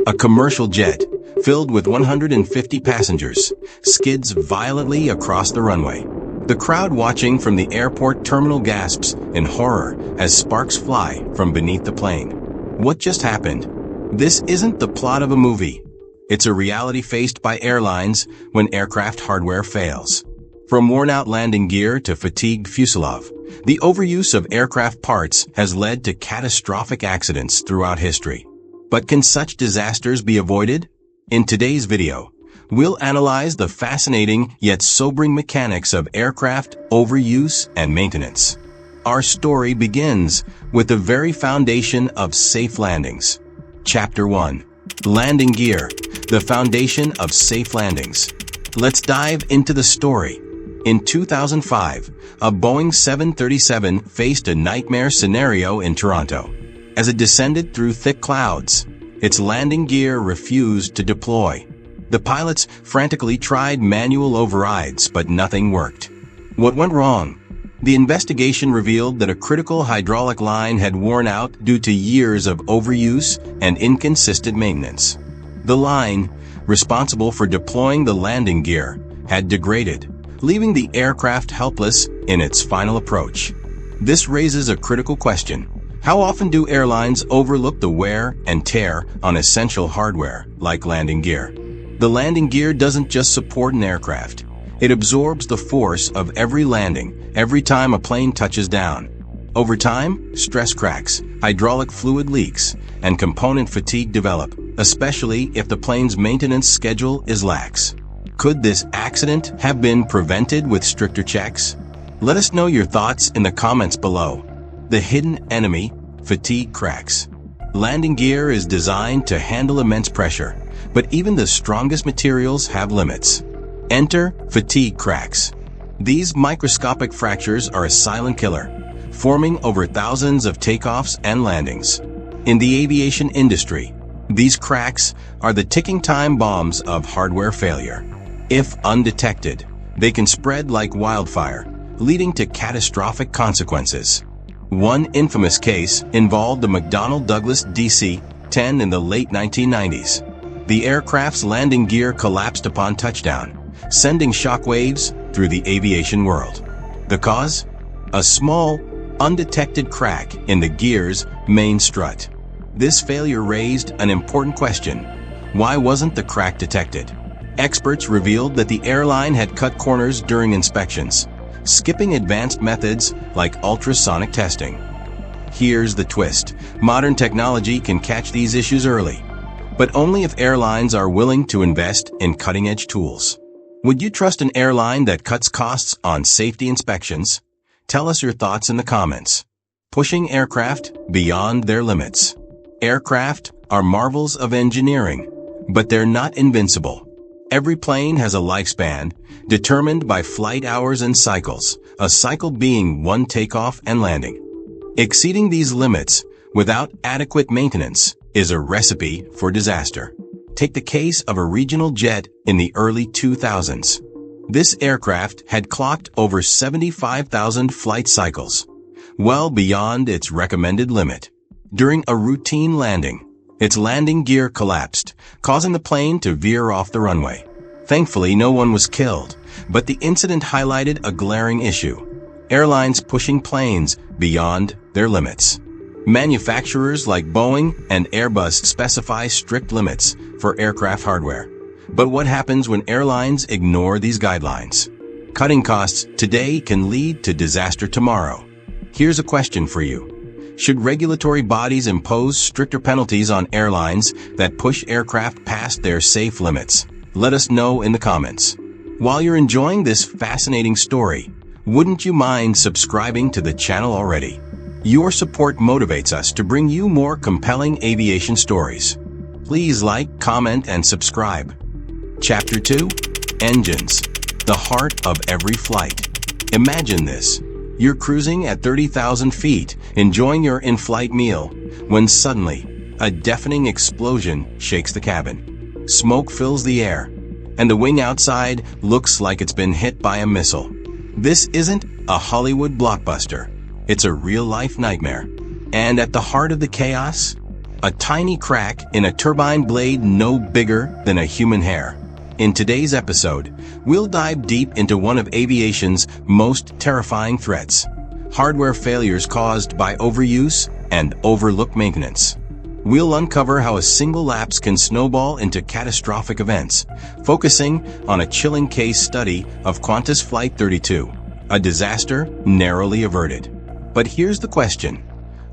A commercial jet, filled with 150 passengers, skids violently across the runway. The crowd watching from the airport terminal gasps in horror as sparks fly from beneath the plane. What just happened? This isn't the plot of a movie. It's a reality faced by airlines when aircraft hardware fails. From worn-out landing gear to fatigued fuselage, the overuse of aircraft parts has led to catastrophic accidents throughout history. But can such disasters be avoided? In today's video, we'll analyze the fascinating yet sobering mechanics of aircraft overuse and maintenance. Our story begins with the very foundation of safe landings. Chapter 1. Landing Gear, the foundation of safe landings. Let's dive into the story. In 2005, a Boeing 737 faced a nightmare scenario in Toronto. As it descended through thick clouds, its landing gear refused to deploy. The pilots frantically tried manual overrides, but nothing worked. What went wrong? The investigation revealed that a critical hydraulic line had worn out due to years of overuse and inconsistent maintenance. The line, responsible for deploying the landing gear, had degraded, leaving the aircraft helpless in its final approach. This raises a critical question. How often do airlines overlook the wear and tear on essential hardware, like landing gear? The landing gear doesn't just support an aircraft. It absorbs the force of every landing, every time a plane touches down. Over time, stress cracks, hydraulic fluid leaks, and component fatigue develop, especially if the plane's maintenance schedule is lax. Could this accident have been prevented with stricter checks? Let us know your thoughts in the comments below. The hidden enemy, fatigue cracks. Landing gear is designed to handle immense pressure, but even the strongest materials have limits. Enter fatigue cracks. These microscopic fractures are a silent killer, forming over thousands of takeoffs and landings. In the aviation industry, these cracks are the ticking time bombs of hardware failure. If undetected, they can spread like wildfire, leading to catastrophic consequences. One infamous case involved the McDonnell Douglas DC-10 in the late 1990s. The aircraft's landing gear collapsed upon touchdown, sending shockwaves through the aviation world. The cause? A small, undetected crack in the gear's main strut. This failure raised an important question. Why wasn't the crack detected? Experts revealed that the airline had cut corners during inspections, skipping advanced methods like ultrasonic testing. Here's the twist. Modern technology can catch these issues early, but only if airlines are willing to invest in cutting-edge tools. Would you trust an airline that cuts costs on safety inspections? Tell us your thoughts in the comments. Pushing aircraft beyond their limits. Aircraft are marvels of engineering, but they're not invincible. Every plane has a lifespan determined by flight hours and cycles, a cycle being one takeoff and landing. Exceeding these limits without adequate maintenance is a recipe for disaster. Take the case of a regional jet in the early 2000s. This aircraft had clocked over 75,000 flight cycles, well beyond its recommended limit. During a routine landing, its landing gear collapsed, causing the plane to veer off the runway. Thankfully, no one was killed, but the incident highlighted a glaring issue: airlines pushing planes beyond their limits. Manufacturers like Boeing and Airbus specify strict limits for aircraft hardware. But what happens when airlines ignore these guidelines? Cutting costs today can lead to disaster tomorrow. Here's a question for you. Should regulatory bodies impose stricter penalties on airlines that push aircraft past their safe limits? Let us know in the comments. While you're enjoying this fascinating story, wouldn't you mind subscribing to the channel already? Your support motivates us to bring you more compelling aviation stories. Please like, comment, and subscribe. Chapter 2. Engines, the heart of every flight. Imagine this. You're cruising at 30,000 feet, enjoying your in-flight meal, when suddenly, a deafening explosion shakes the cabin. Smoke fills the air, and the wing outside looks like it's been hit by a missile. This isn't a Hollywood blockbuster. It's a real-life nightmare. And at the heart of the chaos, a tiny crack in a turbine blade no bigger than a human hair. In today's episode, we'll dive deep into one of aviation's most terrifying threats: hardware failures caused by overuse and overlooked maintenance. We'll uncover how a single lapse can snowball into catastrophic events, focusing on a chilling case study of Qantas Flight 32, a disaster narrowly averted. But here's the question: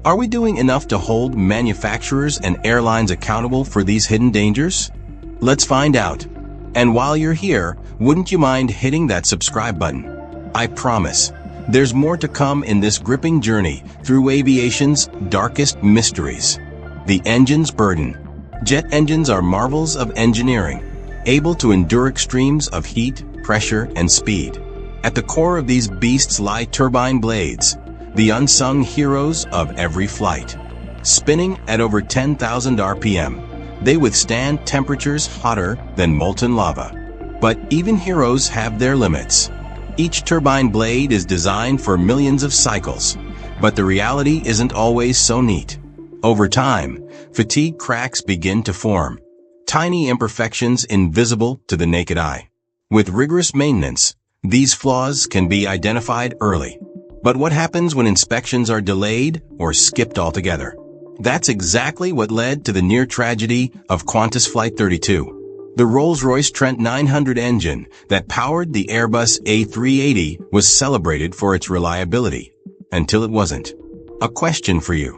are we doing enough to hold manufacturers and airlines accountable for these hidden dangers? Let's find out. And while you're here, wouldn't you mind hitting that subscribe button? I promise, there's more to come in this gripping journey through aviation's darkest mysteries. The engine's burden. Jet engines are marvels of engineering, able to endure extremes of heat, pressure, and speed. At the core of these beasts lie turbine blades, the unsung heroes of every flight. Spinning at over 10,000 RPM, they withstand temperatures hotter than molten lava. But even heroes have their limits. Each turbine blade is designed for millions of cycles, but the reality isn't always so neat. Over time, fatigue cracks begin to form, tiny imperfections invisible to the naked eye. With rigorous maintenance, these flaws can be identified early. But what happens when inspections are delayed or skipped altogether? That's exactly what led to the near tragedy of Qantas Flight 32. The Rolls-Royce Trent 900 engine that powered the Airbus A380 was celebrated for its reliability, until it wasn't. A question for you: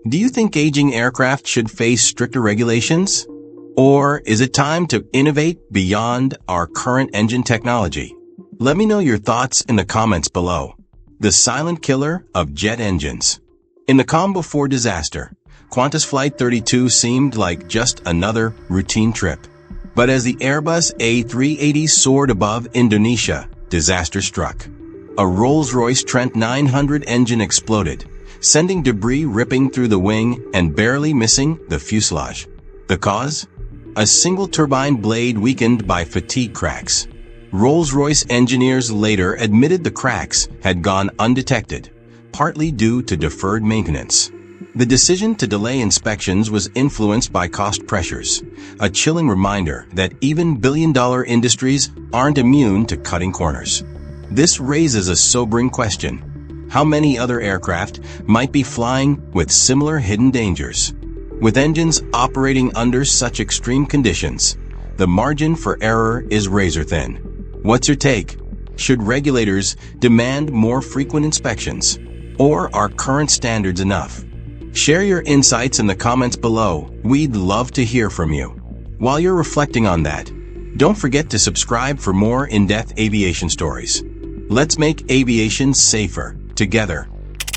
do you think aging aircraft should face stricter regulations? Or is it time to innovate beyond our current engine technology? Let me know your thoughts in the comments below. The silent killer of jet engines. In the calm before disaster, Qantas Flight 32 seemed like just another routine trip. But as the Airbus A380 soared above Indonesia, disaster struck. A Rolls-Royce Trent 900 engine exploded, sending debris ripping through the wing and barely missing the fuselage. The cause? A single turbine blade weakened by fatigue cracks. Rolls-Royce engineers later admitted the cracks had gone undetected, partly due to deferred maintenance. The decision to delay inspections was influenced by cost pressures, a chilling reminder that even billion-dollar industries aren't immune to cutting corners. This raises a sobering question: how many other aircraft might be flying with similar hidden dangers? With engines operating under such extreme conditions, the margin for error is razor-thin. What's your take? Should regulators demand more frequent inspections? Or are current standards enough? Share your insights in the comments below. We'd love to hear from you. While you're reflecting on that, don't forget to subscribe for more in-depth aviation stories. Let's make aviation safer together.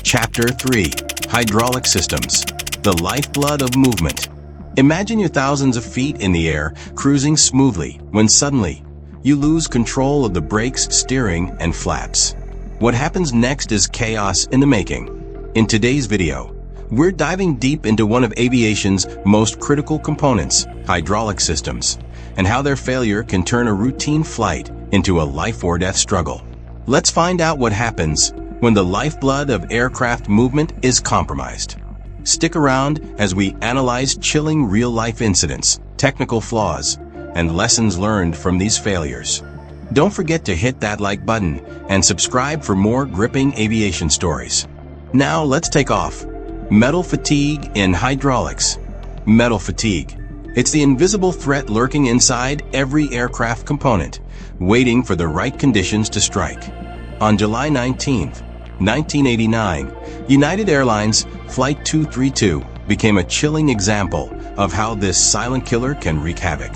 Chapter 3: Hydraulic Systems, the lifeblood of movement. Imagine you're thousands of feet in the air, cruising smoothly, when suddenly, you lose control of the brakes, steering, and flaps. What happens next is chaos in the making. In today's video, we're diving deep into one of aviation's most critical components, hydraulic systems, and how their failure can turn a routine flight into a life-or-death struggle. Let's find out what happens when the lifeblood of aircraft movement is compromised. Stick around as we analyze chilling real-life incidents, technical flaws, and lessons learned from these failures. Don't forget to hit that like button and subscribe for more gripping aviation stories. Now let's take off. Metal fatigue in hydraulics. Metal fatigue. It's the invisible threat lurking inside every aircraft component, waiting for the right conditions to strike. On July 19, 1989, United Airlines Flight 232 became a chilling example of how this silent killer can wreak havoc.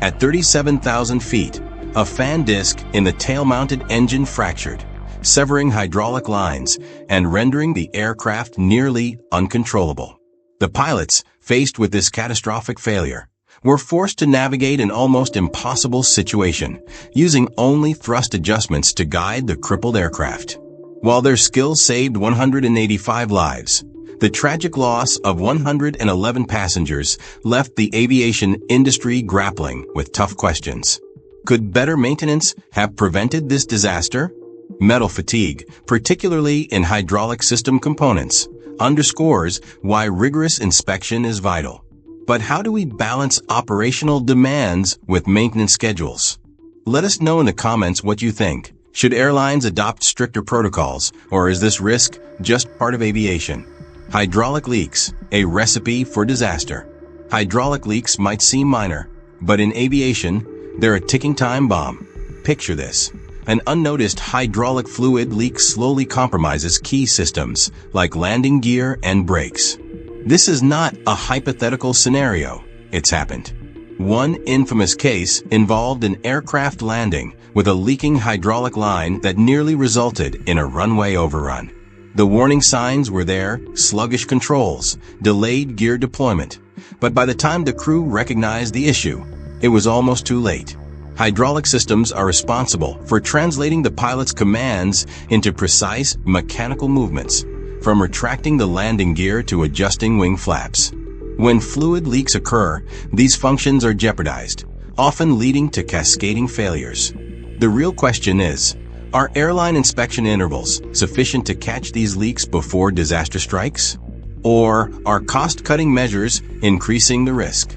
At 37,000 feet, a fan disc in the tail-mounted engine fractured, severing hydraulic lines and rendering the aircraft nearly uncontrollable. The pilots, faced with this catastrophic failure, were forced to navigate an almost impossible situation, using only thrust adjustments to guide the crippled aircraft. While their skills saved 185 lives, the tragic loss of 111 passengers left the aviation industry grappling with tough questions. Could better maintenance have prevented this disaster? Metal fatigue, particularly in hydraulic system components, underscores why rigorous inspection is vital. But how do we balance operational demands with maintenance schedules? Let us know in the comments what you think. Should airlines adopt stricter protocols, or is this risk just part of aviation? Hydraulic leaks, a recipe for disaster. Hydraulic leaks might seem minor, but in aviation, they're a ticking time bomb. Picture this. An unnoticed hydraulic fluid leak slowly compromises key systems, like landing gear and brakes. This is not a hypothetical scenario. It's happened. One infamous case involved an aircraft landing with a leaking hydraulic line that nearly resulted in a runway overrun. The warning signs were there: sluggish controls, delayed gear deployment. But by the time the crew recognized the issue, it was almost too late. Hydraulic systems are responsible for translating the pilot's commands into precise mechanical movements, from retracting the landing gear to adjusting wing flaps. When fluid leaks occur, these functions are jeopardized, often leading to cascading failures. The real question is, are airline inspection intervals sufficient to catch these leaks before disaster strikes? Or are cost-cutting measures increasing the risk?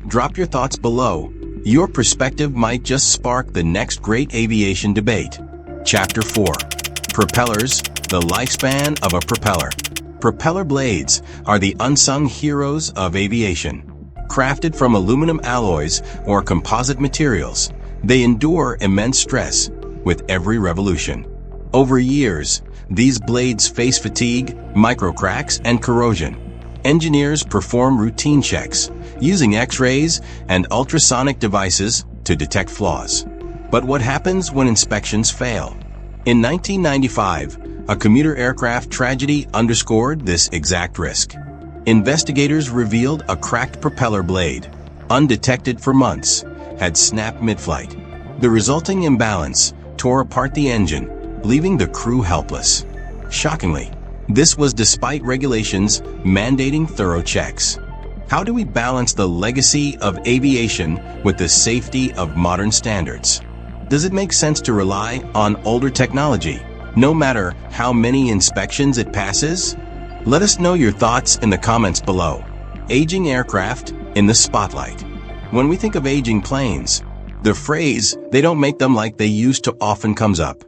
Drop your thoughts below. Your perspective might just spark the next great aviation debate. Chapter 4. Propellers, the lifespan of a propeller. Propeller blades are the unsung heroes of aviation. Crafted from aluminum alloys or composite materials, they endure immense stress with every revolution. Over years, these blades face fatigue, microcracks, and corrosion. Engineers perform routine checks, using X-rays and ultrasonic devices to detect flaws. But what happens when inspections fail? In 1995, a commuter aircraft tragedy underscored this exact risk. Investigators revealed a cracked propeller blade, undetected for months, had snapped mid-flight. The resulting imbalance tore apart the engine, leaving the crew helpless. Shockingly, this was despite regulations mandating thorough checks. How do we balance the legacy of aviation with the safety of modern standards? Does it make sense to rely on older technology, no matter how many inspections it passes? Let us know your thoughts in the comments below. Aging aircraft in the spotlight. When we think of aging planes, the phrase, "they don't make them like they used to," often comes up.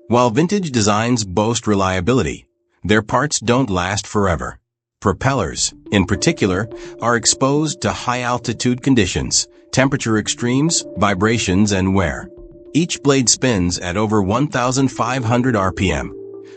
While vintage designs boast reliability, their parts don't last forever. Propellers, in particular, are exposed to high-altitude conditions, temperature extremes, vibrations, and wear. Each blade spins at over 1,500 RPM,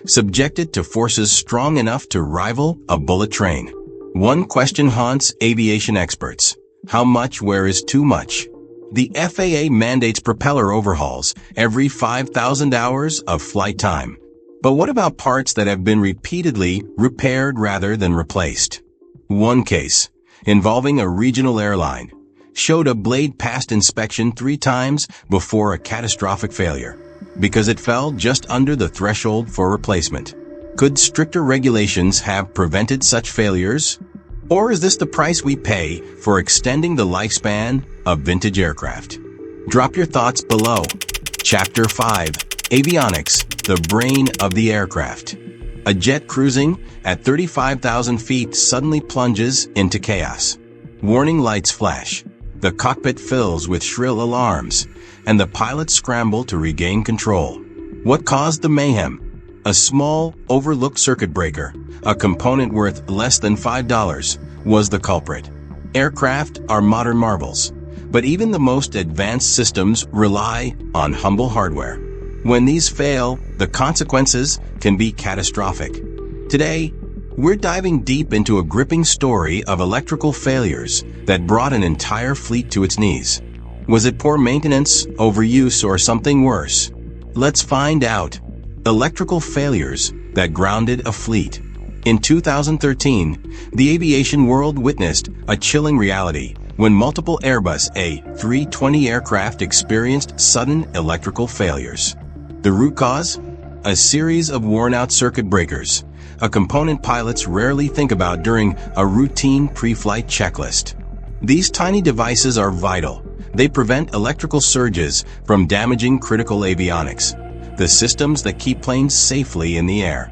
subjected to forces strong enough to rival a bullet train. One question haunts aviation experts: how much wear is too much? The FAA mandates propeller overhauls every 5,000 hours of flight time. But what about parts that have been repeatedly repaired rather than replaced? One case, involving a regional airline, showed a blade passed inspection 3 times before a catastrophic failure, because it fell just under the threshold for replacement. Could stricter regulations have prevented such failures? Or is this the price we pay for extending the lifespan of vintage aircraft? Drop your thoughts below. Chapter 5. Avionics, the brain of the aircraft. A jet cruising at 35,000 feet suddenly plunges into chaos. Warning lights flash. The cockpit fills with shrill alarms, and the pilots scramble to regain control. What caused the mayhem? A small, overlooked circuit breaker, a component worth less than $5, was the culprit. Aircraft are modern marvels, but even the most advanced systems rely on humble hardware. When these fail, the consequences can be catastrophic. Today, we're diving deep into a gripping story of electrical failures that brought an entire fleet to its knees. Was it poor maintenance, overuse, or something worse? Let's find out. Electrical failures that grounded a fleet. In 2013, the aviation world witnessed a chilling reality when multiple Airbus A320 aircraft experienced sudden electrical failures. The root cause? A series of worn-out circuit breakers, a component pilots rarely think about during a routine pre-flight checklist. These tiny devices are vital. They prevent electrical surges from damaging critical avionics, the systems that keep planes safely in the air.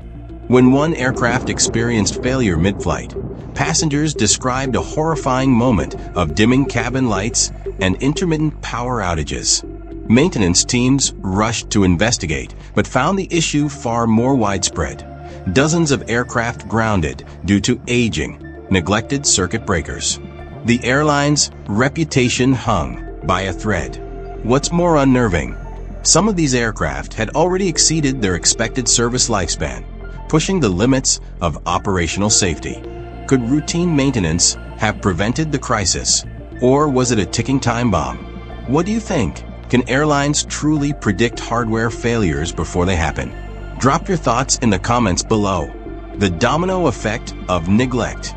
When one aircraft experienced failure mid-flight, passengers described a horrifying moment of dimming cabin lights and intermittent power outages. Maintenance teams rushed to investigate, but found the issue far more widespread. Dozens of aircraft grounded due to aging, neglected circuit breakers. The airline's reputation hung by a thread. What's more unnerving? Some of these aircraft had already exceeded their expected service lifespan, pushing the limits of operational safety. Could routine maintenance have prevented the crisis, or was it a ticking time bomb? What do you think? Can airlines truly predict hardware failures before they happen? Drop your thoughts in the comments below. The domino effect of neglect.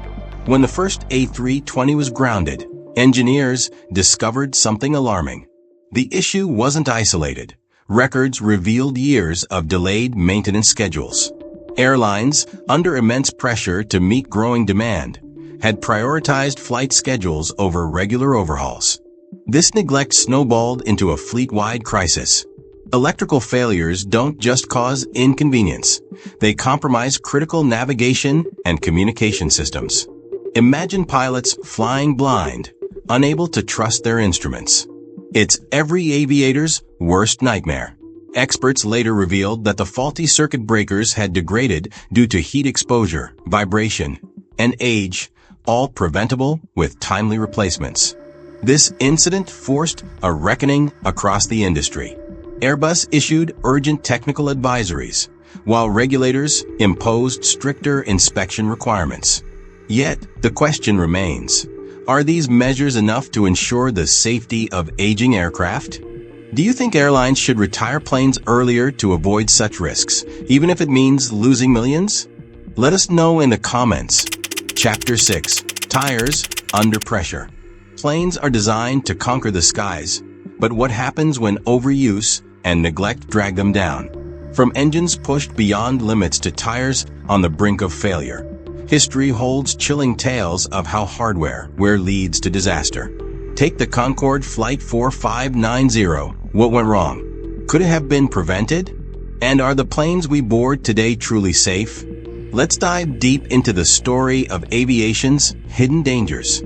When the first A320 was grounded, engineers discovered something alarming. The issue wasn't isolated. Records revealed years of delayed maintenance schedules. Airlines, under immense pressure to meet growing demand, had prioritized flight schedules over regular overhauls. This neglect snowballed into a fleet-wide crisis. Electrical failures don't just cause inconvenience. They compromise critical navigation and communication systems. Imagine pilots flying blind, unable to trust their instruments. It's every aviator's worst nightmare. Experts later revealed that the faulty circuit breakers had degraded due to heat exposure, vibration, and age, all preventable with timely replacements. This incident forced a reckoning across the industry. Airbus issued urgent technical advisories, while regulators imposed stricter inspection requirements. Yet, the question remains, are these measures enough to ensure the safety of aging aircraft? Do you think airlines should retire planes earlier to avoid such risks, even if it means losing millions? Let us know in the comments. Chapter 6. Tires under pressure. Planes are designed to conquer the skies, but what happens when overuse and neglect drag them down? From engines pushed beyond limits to tires on the brink of failure, history holds chilling tales of how hardware leads to disaster. Take the Concorde Flight 4590. What went wrong? Could it have been prevented? And are the planes we board today truly safe? Let's dive deep into the story of aviation's hidden dangers.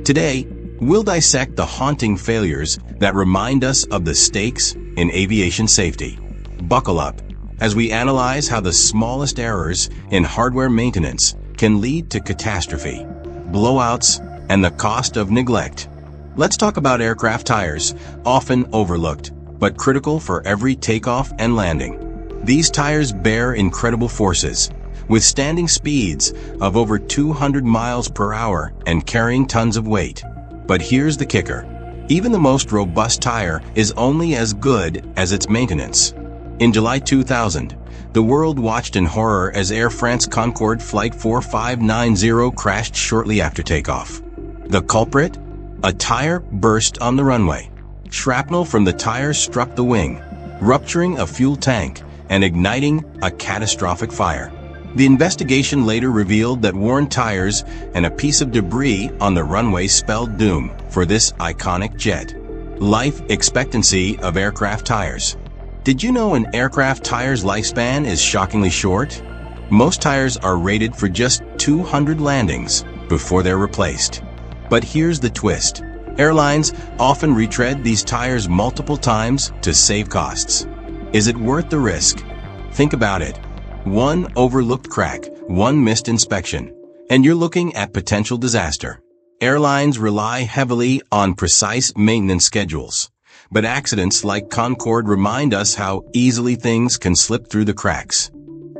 Today, we'll dissect the haunting failures that remind us of the stakes in aviation safety. Buckle up as we analyze how the smallest errors in hardware maintenance can lead to catastrophe, blowouts, and the cost of neglect. Let's talk about aircraft tires, often overlooked, but critical for every takeoff and landing. These tires bear incredible forces, withstanding speeds of over 200 miles per hour and carrying tons of weight. But here's the kicker. Even the most robust tire is only as good as its maintenance. In July 2000, the world watched in horror as Air France Concorde Flight 4590 crashed shortly after takeoff. The culprit? A tire burst on the runway. Shrapnel from the tire struck the wing, rupturing a fuel tank and igniting a catastrophic fire. The investigation later revealed that worn tires and a piece of debris on the runway spelled doom for this iconic jet. Life expectancy of aircraft tires. Did you know an aircraft tire's lifespan is shockingly short? Most tires are rated for just 200 landings before they're replaced. But here's the twist. Airlines often retread these tires multiple times to save costs. Is it worth the risk? Think about it. One overlooked crack, one missed inspection, and you're looking at potential disaster. Airlines rely heavily on precise maintenance schedules, but accidents like Concorde remind us how easily things can slip through the cracks.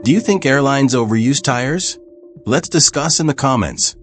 Do you think airlines overuse tires? Let's discuss in the comments.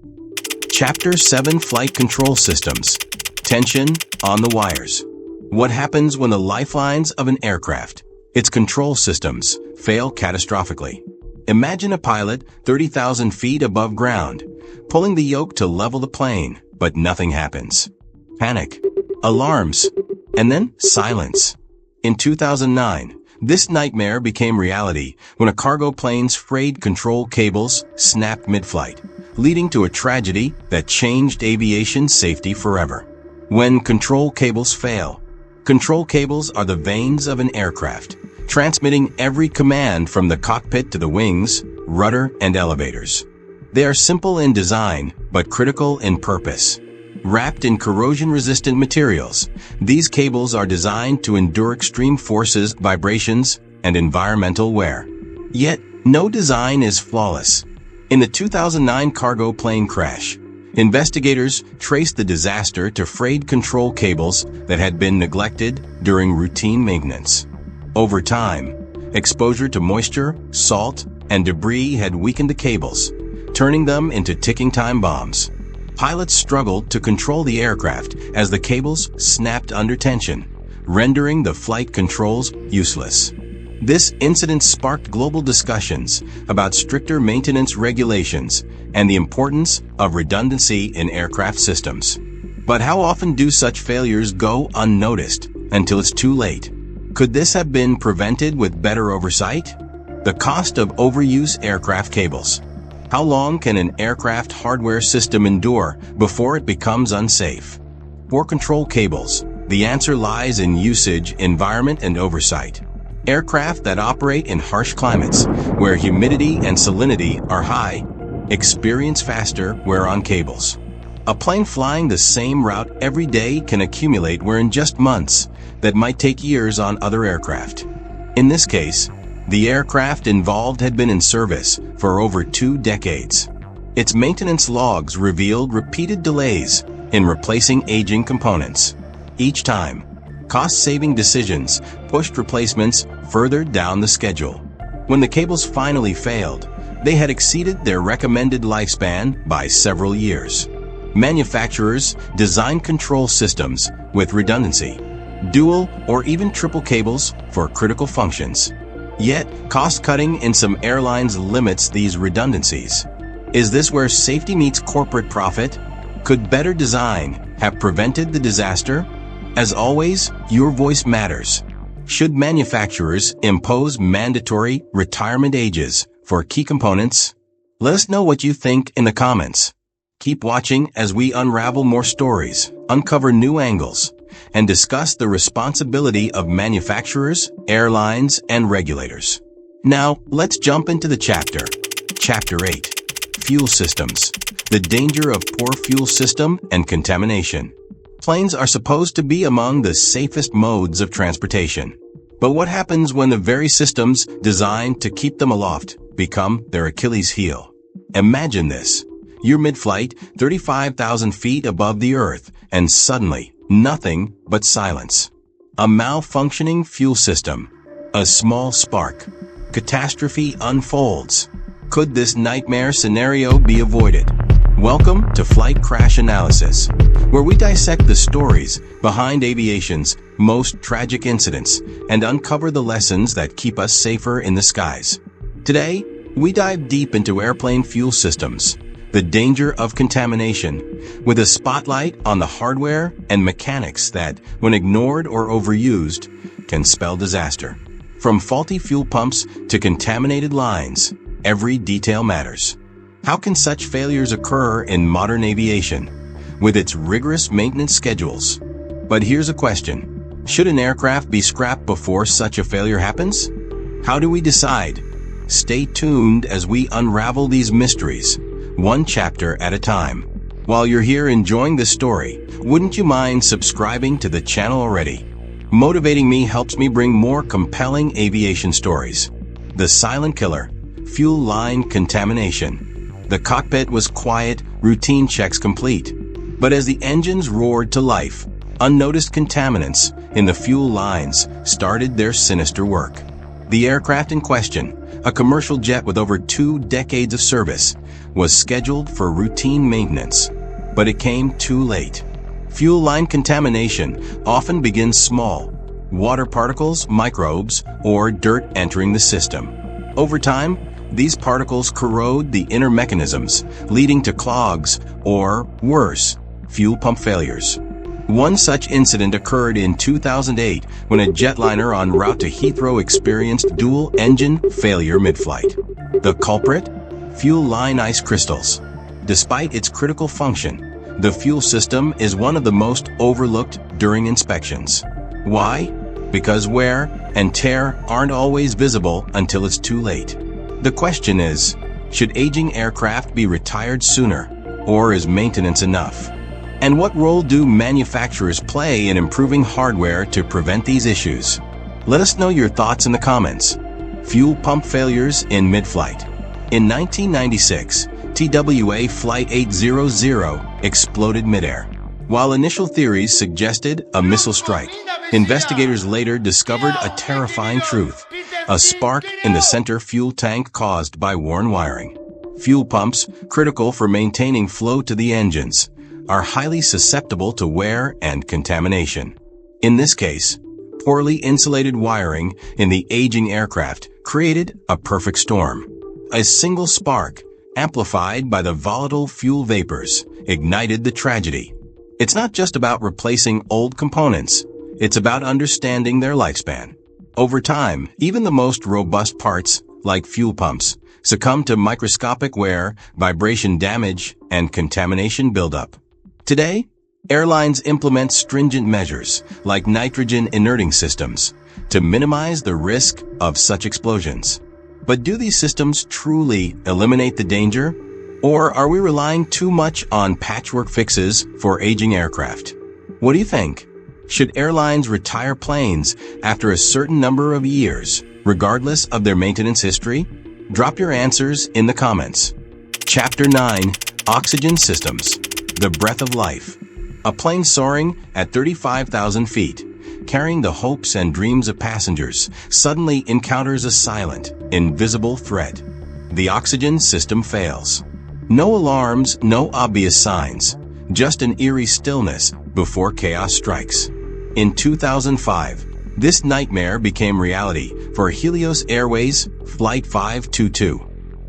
Chapter 7. Flight Control Systems. Tension on the wires. What happens when the lifelines of an aircraft, its control systems, fail catastrophically? Imagine a pilot 30,000 feet above ground, pulling the yoke to level the plane, but nothing happens. Panic, alarms, and then silence. In 2009, this nightmare became reality when a cargo plane's frayed control cables snapped mid-flight, leading to a tragedy that changed aviation safety forever. When control cables fail, control cables are the veins of an aircraft, transmitting every command from the cockpit to the wings, rudder, and elevators. They are simple in design, but critical in purpose. Wrapped in corrosion-resistant materials, these cables are designed to endure extreme forces, vibrations, and environmental wear. Yet, no design is flawless. In the 2009 cargo plane crash, investigators traced the disaster to frayed control cables that had been neglected during routine maintenance. Over time, exposure to moisture, salt, and debris had weakened the cables, turning them into ticking time bombs. Pilots struggled to control the aircraft as the cables snapped under tension, rendering the flight controls useless. This incident sparked global discussions about stricter maintenance regulations and the importance of redundancy in aircraft systems. But how often do such failures go unnoticed until it's too late? Could this have been prevented with better oversight? The cost of overused aircraft cables. How long can an aircraft hardware system endure before it becomes unsafe? For control cables, the answer lies in usage, environment, and oversight. Aircraft that operate in harsh climates, where humidity and salinity are high, experience faster wear on cables. A plane flying the same route every day can accumulate wear in just months that might take years on other aircraft. In this case, the aircraft involved had been in service for over 2 decades. Its maintenance logs revealed repeated delays in replacing aging components. Each time, cost-saving decisions pushed replacements further down the schedule. When the cables finally failed, they had exceeded their recommended lifespan by several years. Manufacturers designed control systems with redundancy, dual or even triple cables for critical functions. Yet, cost-cutting in some airlines limits these redundancies. Is this where safety meets corporate profit? Could better design have prevented the disaster? As always, your voice matters. Should manufacturers impose mandatory retirement ages for key components? Let us know what you think in the comments. Keep watching as we unravel more stories, uncover new angles, and discuss the responsibility of manufacturers, airlines, and regulators. Now, let's jump into the chapter. Chapter 8. Fuel Systems. The danger of poor fuel system and contamination. Planes are supposed to be among the safest modes of transportation. But what happens when the very systems designed to keep them aloft become their Achilles heel? Imagine this. You're mid-flight, 35,000 feet above the earth, and suddenly, nothing but silence. A malfunctioning fuel system. A small spark. Catastrophe unfolds. Could this nightmare scenario be avoided? Welcome to Flight Crash Analysis, where we dissect the stories behind aviation's most tragic incidents and uncover the lessons that keep us safer in the skies. Today, we dive deep into airplane fuel systems, the danger of contamination, with a spotlight on the hardware and mechanics that, when ignored or overused, can spell disaster. From faulty fuel pumps to contaminated lines, every detail matters. How can such failures occur in modern aviation, with its rigorous maintenance schedules? But here's a question. Should an aircraft be scrapped before such a failure happens? How do we decide? Stay tuned as we unravel these mysteries, one chapter at a time. While you're here enjoying this story, wouldn't you mind subscribing to the channel already? Motivating me helps me bring more compelling aviation stories. The silent killer, fuel line contamination. The cockpit was quiet, routine checks complete. But as the engines roared to life, unnoticed contaminants in the fuel lines started their sinister work. The aircraft in question, a commercial jet with over 2 decades of service, was scheduled for routine maintenance. But it came too late. Fuel line contamination often begins small, water particles, microbes, or dirt entering the system. Over time, these particles corrode the inner mechanisms, leading to clogs, or worse, fuel pump failures. One such incident occurred in 2008 when a jetliner en route to Heathrow experienced dual-engine failure mid-flight. The culprit? Fuel line ice crystals. Despite its critical function, the fuel system is one of the most overlooked during inspections. Why? Because wear and tear aren't always visible until it's too late. The question is, should aging aircraft be retired sooner, or is maintenance enough? And what role do manufacturers play in improving hardware to prevent these issues? Let us know your thoughts in the comments. Fuel pump failures in mid-flight. In 1996, TWA Flight 800 exploded midair. While initial theories suggested a missile strike, investigators later discovered a terrifying truth: a spark in the center fuel tank caused by worn wiring. Fuel pumps, critical for maintaining flow to the engines, are highly susceptible to wear and contamination. In this case, poorly insulated wiring in the aging aircraft created a perfect storm. A single spark, amplified by the volatile fuel vapors, ignited the tragedy. It's not just about replacing old components, it's about understanding their lifespan. Over time, even the most robust parts, like fuel pumps, succumb to microscopic wear, vibration damage, and contamination buildup. Today, airlines implement stringent measures, like nitrogen inerting systems, to minimize the risk of such explosions. But do these systems truly eliminate the danger? Or are we relying too much on patchwork fixes for aging aircraft? What do you think? Should airlines retire planes after a certain number of years, regardless of their maintenance history? Drop your answers in the comments. Chapter 9: Oxygen Systems. The Breath of Life. A plane soaring at 35,000 feet, carrying the hopes and dreams of passengers, suddenly encounters a silent, invisible threat. The oxygen system fails. No alarms, no obvious signs, just an eerie stillness before chaos strikes. In 2005, this nightmare became reality for Helios Airways Flight 522.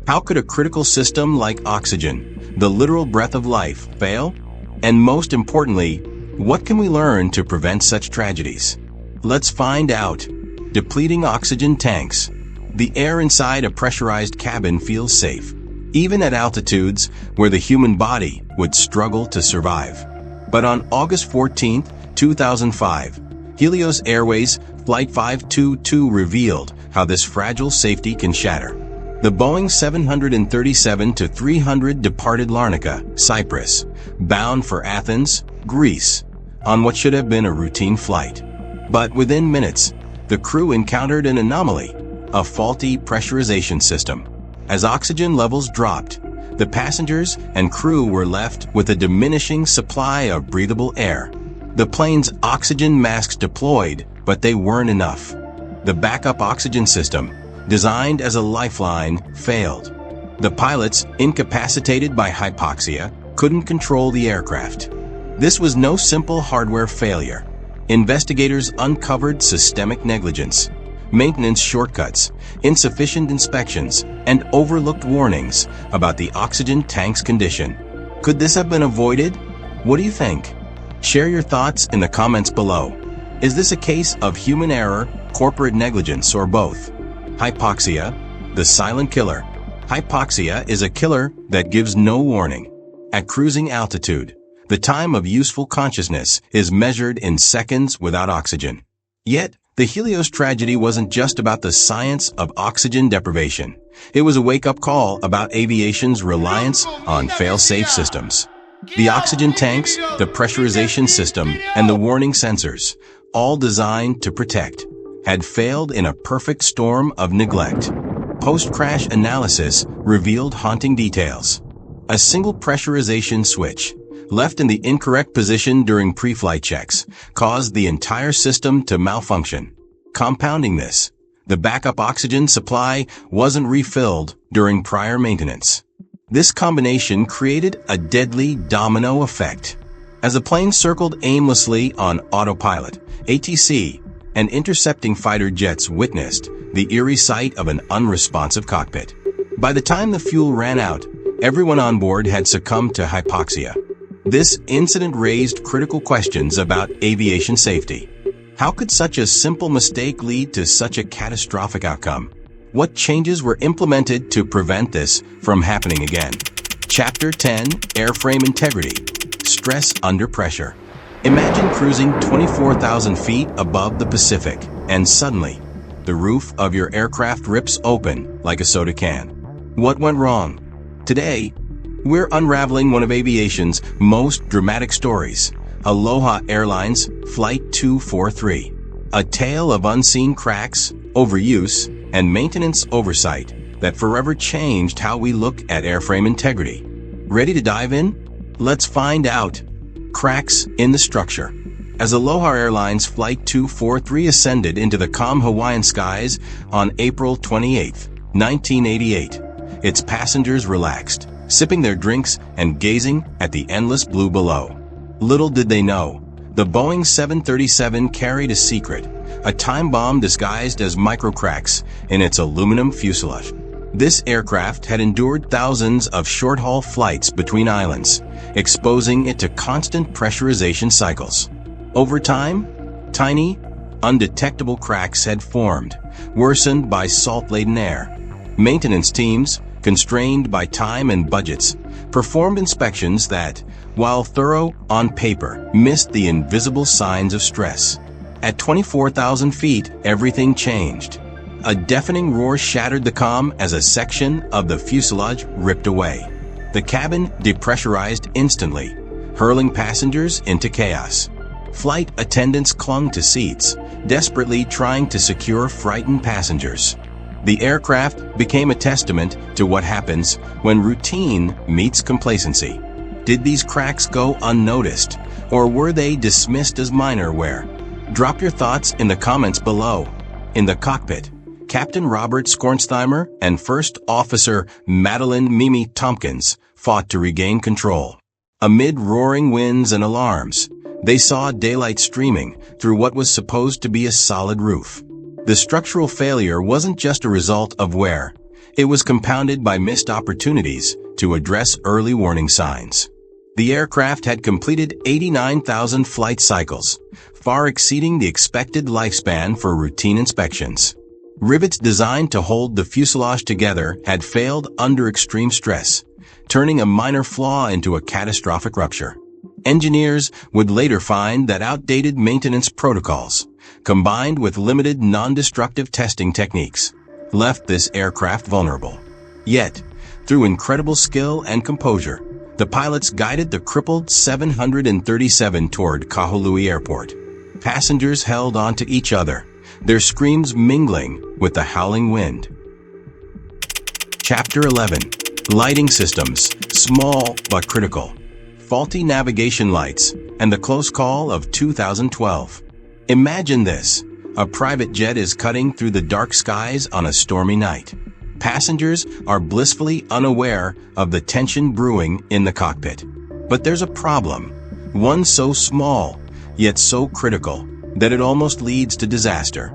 How could a critical system like oxygen, the literal breath of life, fail? And most importantly, what can we learn to prevent such tragedies? Let's find out. Depleting oxygen tanks. The air inside a pressurized cabin feels safe, even at altitudes where the human body would struggle to survive. But on August 14, 2005, Helios Airways Flight 522 revealed how this fragile safety can shatter. The Boeing 737-300 departed Larnaca, Cyprus, bound for Athens, Greece, on what should have been a routine flight. But within minutes, the crew encountered an anomaly, a faulty pressurization system. As oxygen levels dropped, the passengers and crew were left with a diminishing supply of breathable air. The plane's oxygen masks deployed, but they weren't enough. The backup oxygen system, designed as a lifeline, failed. The pilots, incapacitated by hypoxia, couldn't control the aircraft. This was no simple hardware failure. Investigators uncovered systemic negligence, maintenance shortcuts, insufficient inspections, and overlooked warnings about the oxygen tank's condition. Could this have been avoided? What do you think? Share your thoughts in the comments below. Is this a case of human error, corporate negligence, or both? Hypoxia, the silent killer. Hypoxia is a killer that gives no warning. At cruising altitude, the time of useful consciousness is measured in seconds without oxygen. Yet, the Helios tragedy wasn't just about the science of oxygen deprivation. It was a wake-up call about aviation's reliance on fail-safe systems. The oxygen tanks, the pressurization system, and the warning sensors, all designed to protect, had failed in a perfect storm of neglect. Post-crash analysis revealed haunting details. A single pressurization switch, left in the incorrect position during pre-flight checks, caused the entire system to malfunction. Compounding this, the backup oxygen supply wasn't refilled during prior maintenance. This combination created a deadly domino effect. As the plane circled aimlessly on autopilot, ATC, and intercepting fighter jets witnessed the eerie sight of an unresponsive cockpit. By the time the fuel ran out, everyone on board had succumbed to hypoxia. This incident raised critical questions about aviation safety. How could such a simple mistake lead to such a catastrophic outcome? What changes were implemented to prevent this from happening again? Chapter 10: Airframe Integrity. Stress under pressure. Imagine cruising 24,000 feet above the Pacific, and suddenly, the roof of your aircraft rips open like a soda can. What went wrong? Today, we're unraveling one of aviation's most dramatic stories, Aloha Airlines Flight 243. A tale of unseen cracks, overuse, and maintenance oversight that forever changed how we look at airframe integrity. Ready to dive in? Let's find out. Cracks in the structure. As Aloha Airlines Flight 243 ascended into the calm Hawaiian skies on April 28, 1988, its passengers relaxed, sipping their drinks and gazing at the endless blue below. Little did they know, the Boeing 737 carried a secret, a time bomb disguised as microcracks in its aluminum fuselage. This aircraft had endured thousands of short-haul flights between islands, exposing it to constant pressurization cycles. Over time, tiny, undetectable cracks had formed, worsened by salt-laden air. Maintenance teams, constrained by time and budgets, performed inspections that, while thorough on paper, missed the invisible signs of stress. At 24,000 feet, everything changed. A deafening roar shattered the calm as a section of the fuselage ripped away. The cabin depressurized instantly, hurling passengers into chaos. Flight attendants clung to seats, desperately trying to secure frightened passengers. The aircraft became a testament to what happens when routine meets complacency. Did these cracks go unnoticed, or were they dismissed as minor wear? Drop your thoughts in the comments below. In the cockpit, Captain Robert Skornsheimer and First Officer Madeline Mimi Tompkins fought to regain control. Amid roaring winds and alarms, they saw daylight streaming through what was supposed to be a solid roof. The structural failure wasn't just a result of wear. It was compounded by missed opportunities to address early warning signs. The aircraft had completed 89,000 flight cycles, far exceeding the expected lifespan for routine inspections. Rivets designed to hold the fuselage together had failed under extreme stress, turning a minor flaw into a catastrophic rupture. Engineers would later find that outdated maintenance protocols, combined with limited non-destructive testing techniques, left this aircraft vulnerable. Yet, through incredible skill and composure, the pilots guided the crippled 737 toward Kahului Airport. Passengers held on to each other, their screams mingling with the howling wind. Chapter 11. Lighting Systems, Small but Critical. Faulty navigation lights and the close call of 2012. Imagine this. A private jet is cutting through the dark skies on a stormy night. Passengers are blissfully unaware of the tension brewing in the cockpit. But there's a problem, one so small, yet so critical, that it almost leads to disaster.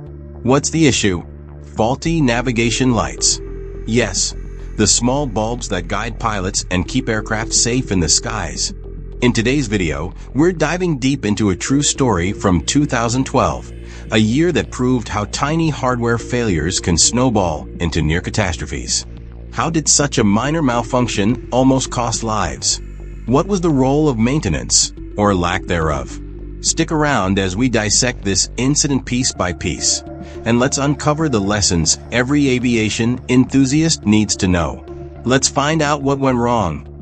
What's the issue? Faulty navigation lights. Yes, the small bulbs that guide pilots and keep aircraft safe in the skies. In today's video, we're diving deep into a true story from 2012, a year that proved how tiny hardware failures can snowball into near catastrophes. How did such a minor malfunction almost cost lives? What was the role of maintenance, or lack thereof? Stick around as we dissect this incident piece by piece, and let's uncover the lessons every aviation enthusiast needs to know. Let's find out what went wrong.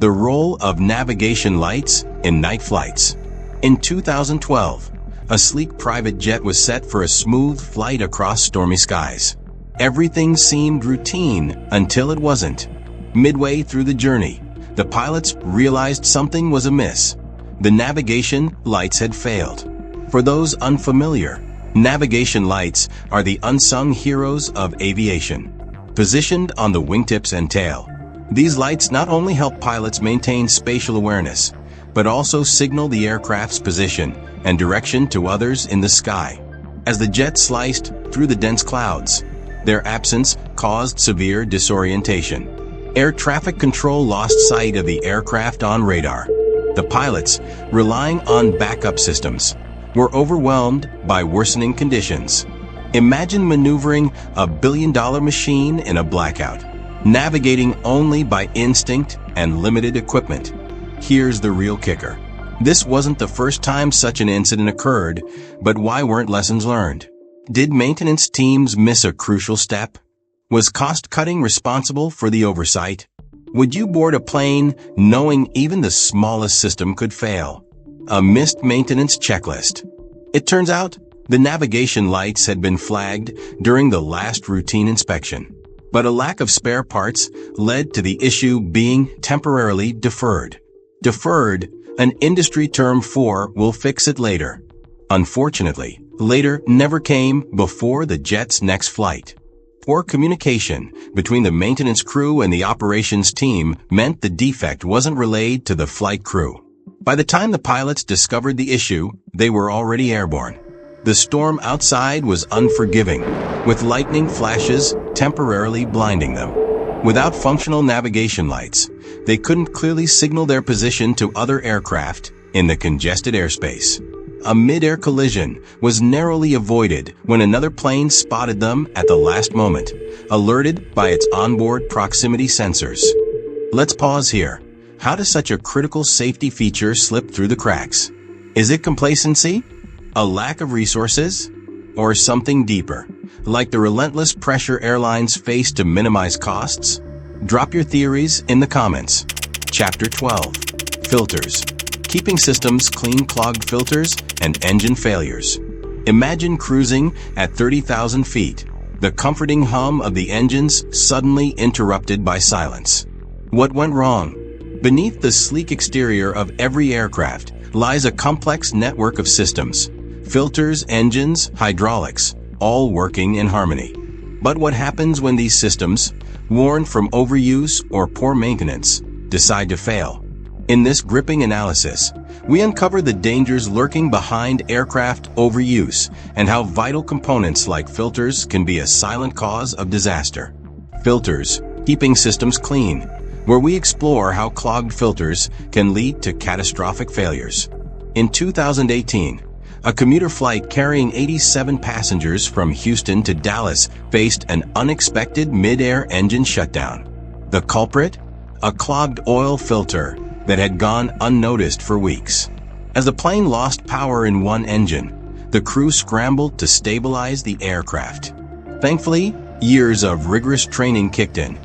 The role of navigation lights in night flights. In 2012, a sleek private jet was set for a smooth flight across stormy skies. Everything seemed routine until it wasn't. Midway through the journey, the pilots realized something was amiss. The navigation lights had failed. For those unfamiliar, navigation lights are the unsung heroes of aviation. Positioned on the wingtips and tail, these lights not only help pilots maintain spatial awareness, but also signal the aircraft's position and direction to others in the sky. As the jet sliced through the dense clouds, their absence caused severe disorientation. Air traffic control lost sight of the aircraft on radar. The pilots, relying on backup systems, were overwhelmed by worsening conditions. Imagine maneuvering a billion-dollar machine in a blackout, navigating only by instinct and limited equipment. Here's the real kicker. This wasn't the first time such an incident occurred, but why weren't lessons learned? Did maintenance teams miss a crucial step? Was cost-cutting responsible for the oversight? Would you board a plane knowing even the smallest system could fail? A missed maintenance checklist. It turns out the navigation lights had been flagged during the last routine inspection, but a lack of spare parts led to the issue being temporarily deferred. Deferred, an industry term for "we'll fix it later." Unfortunately, later never came before the jet's next flight. Poor communication between the maintenance crew and the operations team meant the defect wasn't relayed to the flight crew. By the time the pilots discovered the issue, they were already airborne. The storm outside was unforgiving, with lightning flashes temporarily blinding them. Without functional navigation lights, they couldn't clearly signal their position to other aircraft in the congested airspace. A mid-air collision was narrowly avoided when another plane spotted them at the last moment, alerted by its onboard proximity sensors. Let's pause here. How does such a critical safety feature slip through the cracks? Is it complacency? A lack of resources? Or something deeper, like the relentless pressure airlines face to minimize costs? Drop your theories in the comments. Chapter 12. Filters. Keeping systems clean. Clogged filters and engine failures. Imagine cruising at 30,000 feet, the comforting hum of the engines suddenly interrupted by silence. What went wrong? Beneath the sleek exterior of every aircraft lies a complex network of systems. Filters, engines, hydraulics, all working in harmony. But what happens when these systems, worn from overuse or poor maintenance, decide to fail? In this gripping analysis, we uncover the dangers lurking behind aircraft overuse and how vital components like filters can be a silent cause of disaster. Filters, keeping systems clean, where we explore how clogged filters can lead to catastrophic failures. In 2018, a commuter flight carrying 87 passengers from Houston to Dallas faced an unexpected mid-air engine shutdown. The culprit? A clogged oil filter that had gone unnoticed for weeks. As the plane lost power in one engine, the crew scrambled to stabilize the aircraft. Thankfully, years of rigorous training kicked in,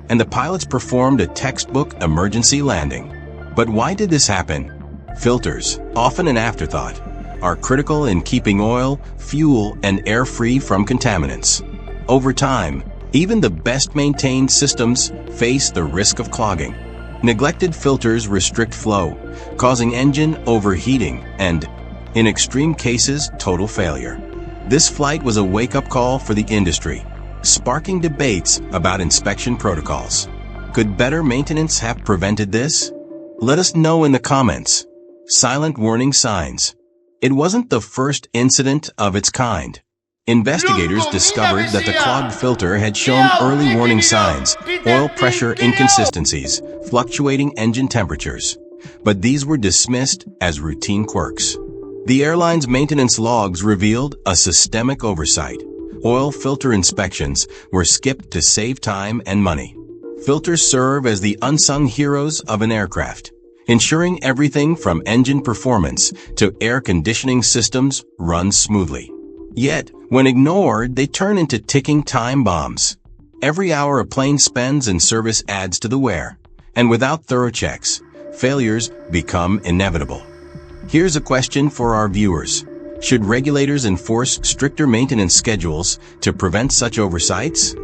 and the pilots performed a textbook emergency landing. But why did this happen? Filters, often an afterthought, are critical in keeping oil, fuel, and air free from contaminants. Over time, even the best-maintained systems face the risk of clogging. Neglected filters restrict flow, causing engine overheating and, in extreme cases, total failure. This flight was a wake-up call for the industry, sparking debates about inspection protocols. Could better maintenance have prevented this? Let us know in the comments. Silent warning signs. It wasn't the first incident of its kind. Investigators discovered that the clogged filter had shown early warning signs, oil pressure inconsistencies, fluctuating engine temperatures. But these were dismissed as routine quirks. The airline's maintenance logs revealed a systemic oversight. Oil filter inspections were skipped to save time and money. Filters serve as the unsung heroes of an aircraft, ensuring everything from engine performance to air conditioning systems runs smoothly. Yet, when ignored, they turn into ticking time bombs. Every hour a plane spends in service adds to the wear, and without thorough checks, failures become inevitable. Here's a question for our viewers. Should regulators enforce stricter maintenance schedules to prevent such oversights?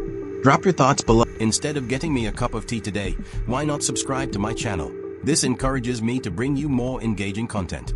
Drop your thoughts below. Instead of getting me a cup of tea today, why not subscribe to my channel? This encourages me to bring you more engaging content.